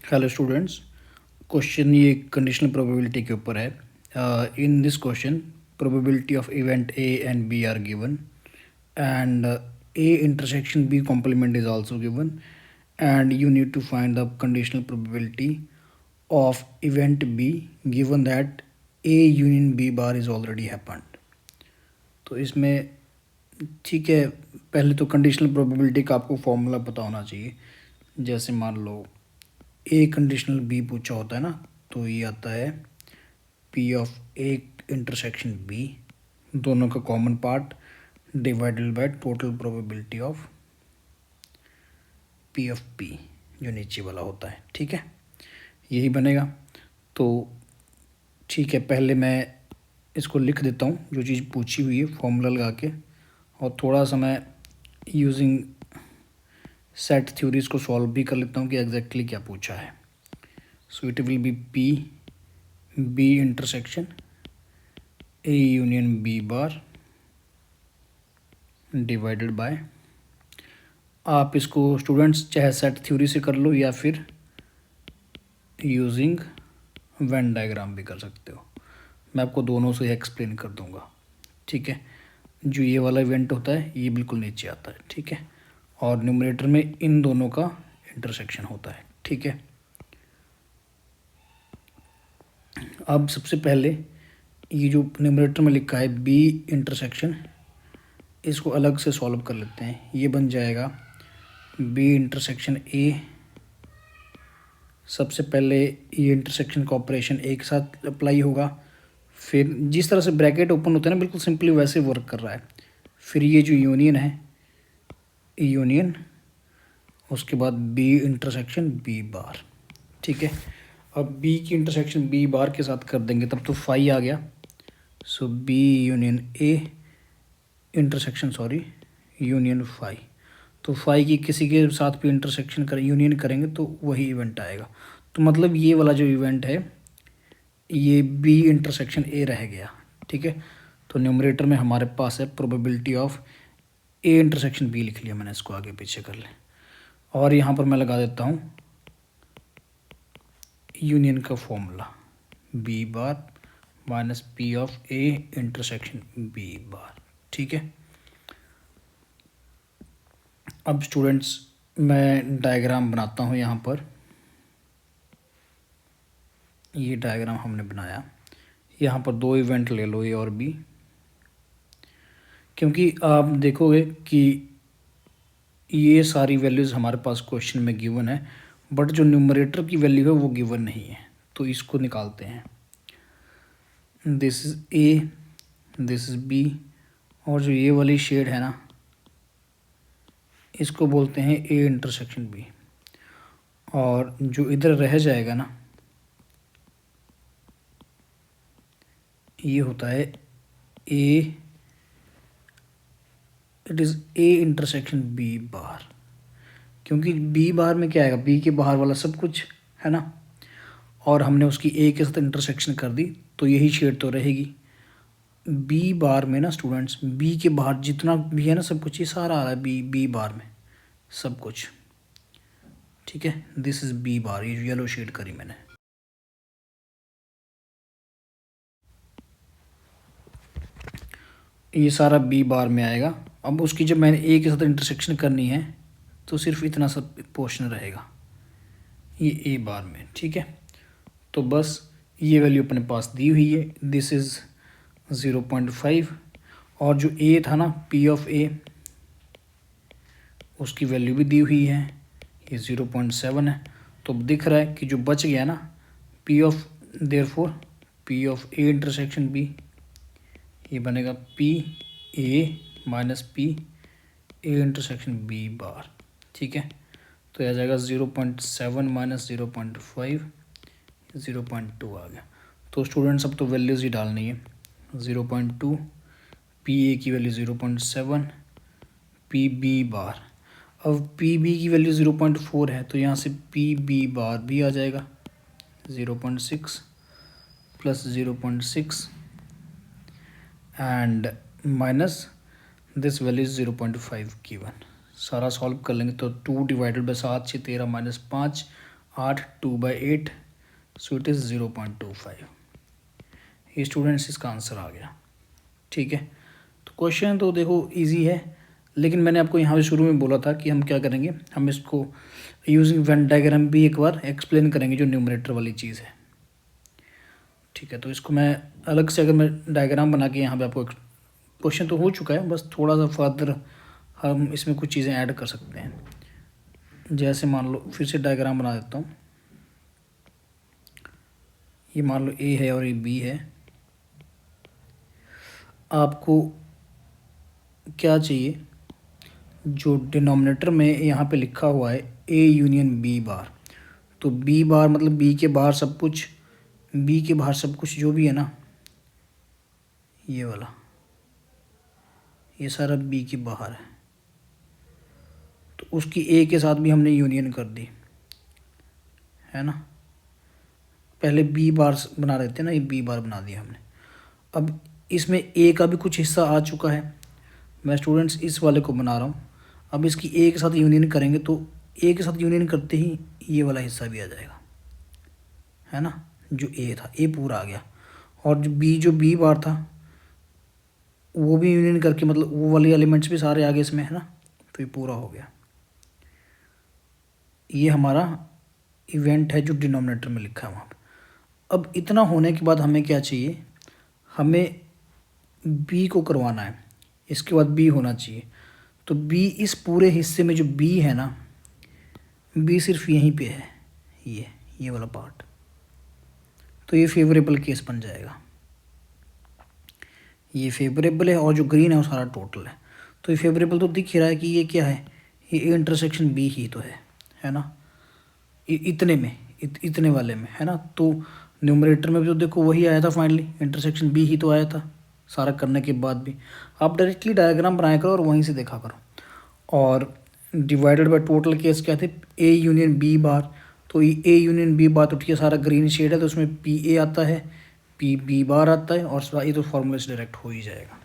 Hello students. Question ये conditional probability के ऊपर है। In this question probability of event A and B are given and A intersection B complement is also given and you need to find the conditional probability of event B given that A union B bar is already happened. तो इसमें ठीक है, पहले तो conditional probability का आपको formula पता होना चाहिए। जैसे मान लो ए कंडीशनल बी पूछा होता है ना, तो ये आता है P of A intersection B, दोनों का common part divided by total probability of P of P, जो नीचे वाला होता है। ठीक है, यही बनेगा। तो ठीक है, पहले मैं इसको लिख देता हूँ जो चीज़ पूछी हुई है फॉर्मूला लगा के, और थोड़ा सा मैं यूजिंग सेट थ्योरीज को सॉल्व भी कर लेता हूँ कि एग्जैक्टली क्या पूछा है। So it will be P B intersection A union B bar divided by, आप इसको स्टूडेंट्स चाहे सेट थ्योरी से कर लो या फिर यूजिंग वेन डायग्राम भी कर सकते हो। मैं आपको दोनों से एक्सप्लेन कर दूंगा। ठीक है, जो ये वाला इवेंट होता है ये बिल्कुल नीचे आता है। ठीक है, और न्यूमरेटर में इन दोनों का इंटरसेक्शन होता है। ठीक है, अब सबसे पहले ये जो न्यूमरेटर में लिखा है बी इंटरसेक्शन, इसको अलग से सॉल्व कर लेते हैं। ये बन जाएगा बी इंटरसेक्शन ए। सबसे पहले ये इंटरसेक्शन का ऑपरेशन एक साथ अप्लाई होगा, फिर जिस तरह से ब्रैकेट ओपन होता है ना, बिल्कुल सिंपली वैसे वर्क कर रहा है। फिर ये जो यूनियन है, यूनियन, उसके बाद बी इंटरसेक्शन बी बार। ठीक है, अब बी की इंटरसेक्शन बी बार के साथ कर देंगे तब तो फाई आ गया। So B union A intersection union phi. तो फाई की किसी के साथ भी इंटरसेक्शन करें, यूनियन करेंगे तो वही इवेंट आएगा। तो मतलब ये वाला जो इवेंट है ये बी इंटरसेक्शन ए रह गया। ठीक है, तो न्यूमरेटर में हमारे पास है probability of A intersection B, लिख लिया मैंने, इसको आगे पीछे कर लें। और यहाँ पर मैं लगा देता हूँ यूनियन का formula, B bar minus P of A intersection B bar. ठीक है, अब स्टूडेंट्स मैं डायग्राम बनाता हूँ। यहाँ पर ये डायग्राम हमने बनाया, यहाँ पर दो इवेंट ले लो, ए और बी, क्योंकि आप देखोगे कि ये सारी वैल्यूज़ हमारे पास क्वेश्चन में गिवन है, बट जो न्यूमरेटर की वैल्यू है वो गिवन नहीं है। तो इसको निकालते हैं। This is A, this is B, और जो ये वाली शेड है ना, इसको बोलते हैं ए इंटरसेक्शन बी। और जो इधर रह जाएगा ना, ये होता है A, it is A intersection B bar, क्योंकि बी बार में क्या आएगा, बी के बाहर वाला सब कुछ है ना, और हमने उसकी ए के साथ इंटरसेक्शन कर दी तो यही शेड तो रहेगी। बी बार में ना स्टूडेंट्स, बी के बाहर जितना भी है ना सब कुछ, ये सारा आ रहा है बी बार में सब कुछ। ठीक है, दिस इज़ बी बार, ये येलो शेड करी मैंने। ये सारा बी बार में आएगा। अब उसकी जब मैंने ए के साथ इंटरसेक्शन करनी है तो सिर्फ इतना सब पोर्शन रहेगा ये ए बार में। ठीक है, तो बस ये वैल्यू अपने पास दी हुई है, दिस इज़ 0.5, और जो ए था ना पी ऑफ ए, उसकी वैल्यू भी दी हुई है, ये 0.7 है। तो दिख रहा है कि जो बच गया ना P of, therefore P of A intersection B, ये बनेगा P A minus P A intersection B bar. ठीक है, तो यह आ जाएगा 0.7 माइनस 0.5, 0.2 आ गया। तो स्टूडेंट्स अब तो वैल्यूज़ ही डालनी है। 0.2, पी ए की वैल्यू 0.7, पी बी बार, अब पी बी की वैल्यू 0.4 है तो यहाँ से पी बी बार भी आ जाएगा 0.6 plus 0.6 and minus this value is 0.5 given. सारा सॉल्व कर लेंगे तो 2 divided by 7 6 13 minus 5 8 2/8, so it is 0.25। ये स्टूडेंट्स इसका आंसर आ गया। ठीक है, तो क्वेश्चन तो देखो इजी है, लेकिन मैंने आपको यहाँ पे शुरू में बोला था कि हम क्या करेंगे, हम इसको यूजिंग वेन डायग्राम भी एक बार एक्सप्लेन करेंगे, जो न्यूमरेटर वाली चीज़ है। ठीक है, तो इसको मैं अलग से अगर मैं डायग्राम बना के यहाँ पे आपको, क्वेश्चन तो हो चुका है, बस थोड़ा सा फर्दर हम इसमें कुछ चीज़ें ऐड कर सकते हैं। जैसे मान लो, फिर से डायग्राम बना देता हूँ। ये मान लो ए है और ये बी है। आपको क्या चाहिए, जो डिनोमिनेटर में यहाँ पे लिखा हुआ है ए यूनियन बी बार, तो बी बार मतलब बी के बाहर सब कुछ, बी के बाहर सब कुछ जो भी है ना, ये वाला, ये सारा बी के बाहर है, तो उसकी ए के साथ भी हमने यूनियन कर दी है ना। पहले बी बार बना देते हैं ना, ये बी बार बना दिया हमने। अब इसमें ए का भी कुछ हिस्सा आ चुका है, मैं स्टूडेंट्स इस वाले को बना रहा हूँ। अब इसकी ए के साथ यूनियन करेंगे, तो ए के साथ यूनियन करते ही ये वाला हिस्सा भी आ जाएगा, है ना। जो ए था, ए पूरा आ गया, और जो बी बार था वो भी यूनियन करके, मतलब वो वाले एलिमेंट्स भी सारे आ गए इसमें, है ना। तो ये पूरा हो गया। ये हमारा इवेंट है जो डिनोमिनेटर में लिखा है वहाँ पे। अब इतना होने के बाद हमें क्या चाहिए, हमें बी को करवाना है, इसके बाद बी होना चाहिए। तो बी इस पूरे हिस्से में जो बी है ना, बी सिर्फ यहीं पे है, ये वाला पार्ट, तो ये फेवरेबल केस बन जाएगा। ये फेवरेबल है और जो ग्रीन है वो सारा टोटल है। तो ये फेवरेबल तो दिख ही रहा है कि ये क्या है, ये इंटरसेक्शन बी ही तो है ना। इतने में, इतने वाले में, है ना। तो न्यूमरेटर में भी तो देखो वही आया था फाइनली, इंटरसेक्शन बी ही तो आया था सारा करने के बाद भी। आप डायरेक्टली डायग्राम बनाया करो और वहीं से देखा करो। और डिवाइडेड बाय टोटल केस क्या थे, ए यूनियन बी बार, तो ए यूनियन बी बार तो ठीक है, सारा ग्रीन शेड है, तो उसमें पी ए आता है, पी बी बार आता है, और ये तो फॉर्मूले से डायरेक्ट हो ही जाएगा।